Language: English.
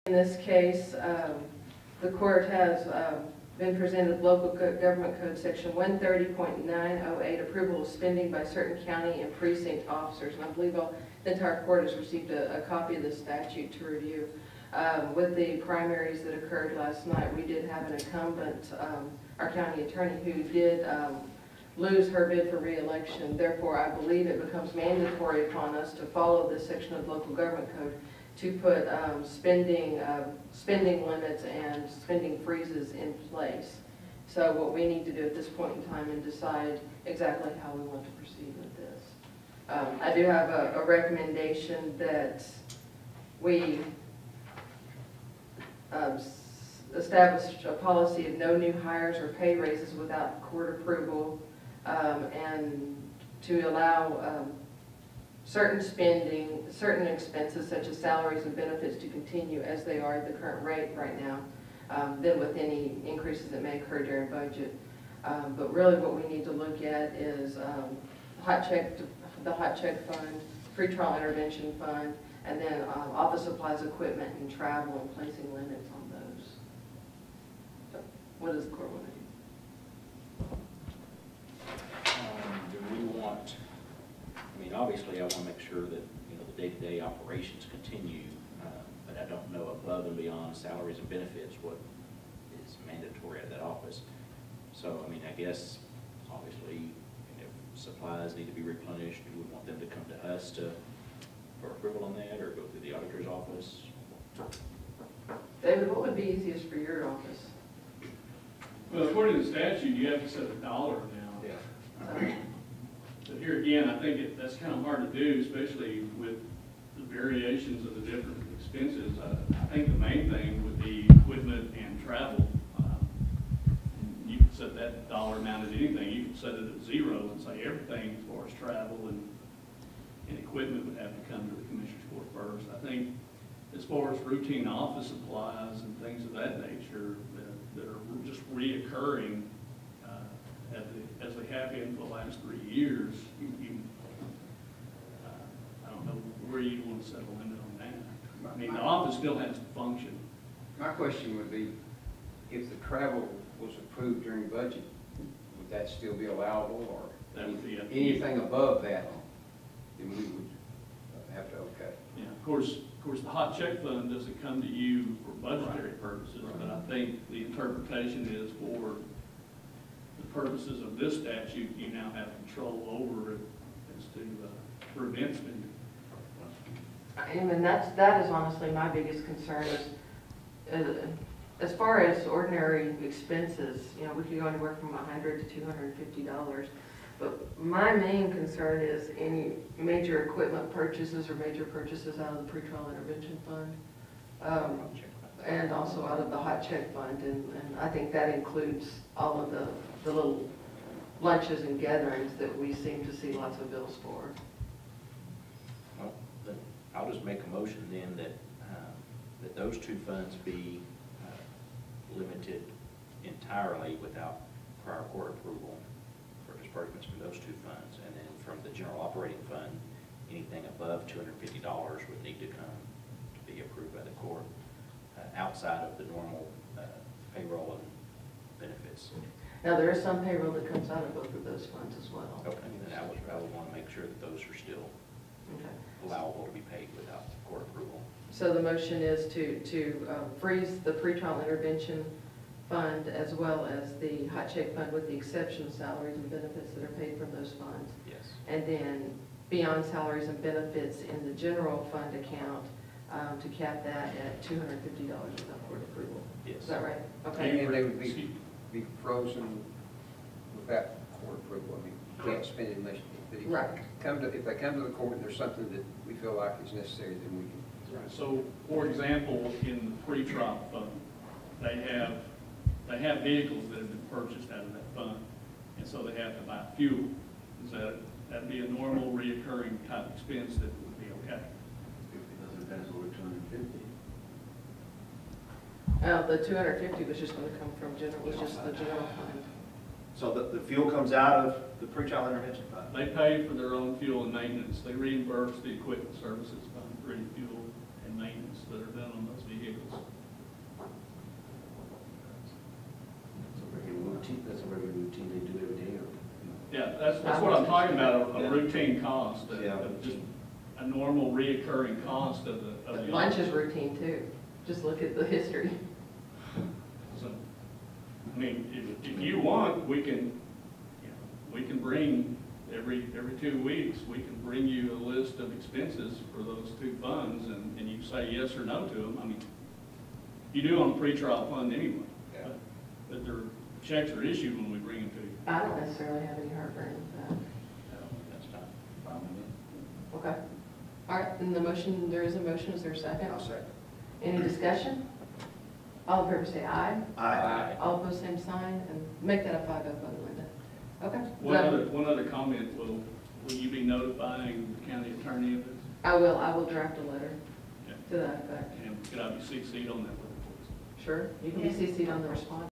In this case, the court has been presented Local Government Code Section 130.908, approval of spending by certain county and precinct officers. And I believe the entire court has received a copy of the statute to review. With the primaries that occurred last night, we did have an incumbent, our county attorney, who did lose her bid for re-election. Therefore, I believe it becomes mandatory upon us to follow this section of the Local Government Code to put spending limits and spending freezes in place. So what we need to do at this point in time and decide exactly how we want to proceed with this. I do have a recommendation that we establish a policy of no new hires or pay raises without court approval, and to allow certain expenses such as salaries and benefits to continue as they are at the current rate right now, then with any increases that may occur during budget. But really what we need to look at is the hot check fund, pretrial intervention fund, and then office supplies, equipment, and travel, and placing limits on those. So what does the court want to do? Do we want, I mean, obviously I want to make sure that, you know, the day-to-day operations continue, but I don't know above and beyond salaries and benefits what is mandatory at that office. So, I mean, I guess, obviously, if supplies need to be replenished, do we want them to come to us for approval on that, or go through the auditor's office? David, what would be easiest for your office? Well, according to the statute, you have to set a dollar amount. Yeah. But here again, I think that's kind of hard to do, especially with the variations of the different expenses. I think the main thing would be equipment and travel. You can set that dollar amount at anything. You can set it at 0 and say everything as far as travel and equipment would have to come to the Commissioner's Court first. I think as far as routine office supplies and things of that nature that are just reoccurring as they have been for the last 3 years, I don't know where you want to set a limit on that. I mean, the office still has to function. My question would be, if the travel was approved during budget, would that still be allowable, or That would be anything above that, then we would have to okay? Yeah, of course, the hot check fund doesn't come to you for budgetary purposes, but I think the interpretation is for the purposes of this statute, you now have control over it as to prevent spending. And that is honestly my biggest concern is, as far as ordinary expenses, you know, we could go anywhere from $100 to $250. But my main concern is any major equipment purchases or major purchases out of the pretrial intervention fund, and also out of the hot check fund. And I think that includes all of the little lunches and gatherings that we seem to see lots of bills for. Well, then I'll just make a motion then that that those two funds be limited entirely without prior court approval for disbursements from those two funds, and then from the general operating fund, anything above $250 would need to come to be approved by the court outside of the normal payroll and benefits. Now, there is some payroll that comes out of both of those funds as well. Okay, then I would want to make sure that those are still allowable to be paid without court approval. So the motion is to freeze the pretrial intervention fund as well as the hot check fund, with the exception of salaries and benefits that are paid from those funds. Yes. And then beyond salaries and benefits in the general fund account, to cap that at $250 without court approval. Yes. Is that right? Okay. And they would be frozen without court approval. I mean, you can't spend it unless if they come to the court and there's something that we feel like is necessary, then we can. Right. So, for example, in the pre-trial fund, they have vehicles that have been purchased out of that fund, and so they have to buy fuel. That'd be a normal, reoccurring type expense that would be okay. Depends over 250. The 250 was just going to come from the general fund. So the fuel comes out of the pretrial intervention fund? They pay for their own fuel and maintenance. They reimburse the equipment services fund for any fuel and maintenance that are done on those vehicles. That's what I'm talking about, a routine cost, Yeah. just a normal reoccurring cost of the Lunch is officer. routine too. Just look at the history. So, I mean, if you want, we can bring, every 2 weeks, we can bring you a list of expenses for those two funds, and you say yes or no to them. I mean, you do on a pretrial fund anyway. Yeah. But their checks are issued when we bring them to you. I don't necessarily have any heartburn with that. That's fine. Fine with me. Okay. All right, then the motion, there is a motion, is there a second? I'll second. Any discussion? All in favor say aye. Aye. All opposed, same sign, and make that a 5-0 vote, Linda. Okay? One other comment, will you be notifying the county attorney of this? I will draft a letter Yeah. to that effect. And could I be CC'd on that letter, please? Sure, you can be CC'd on the response.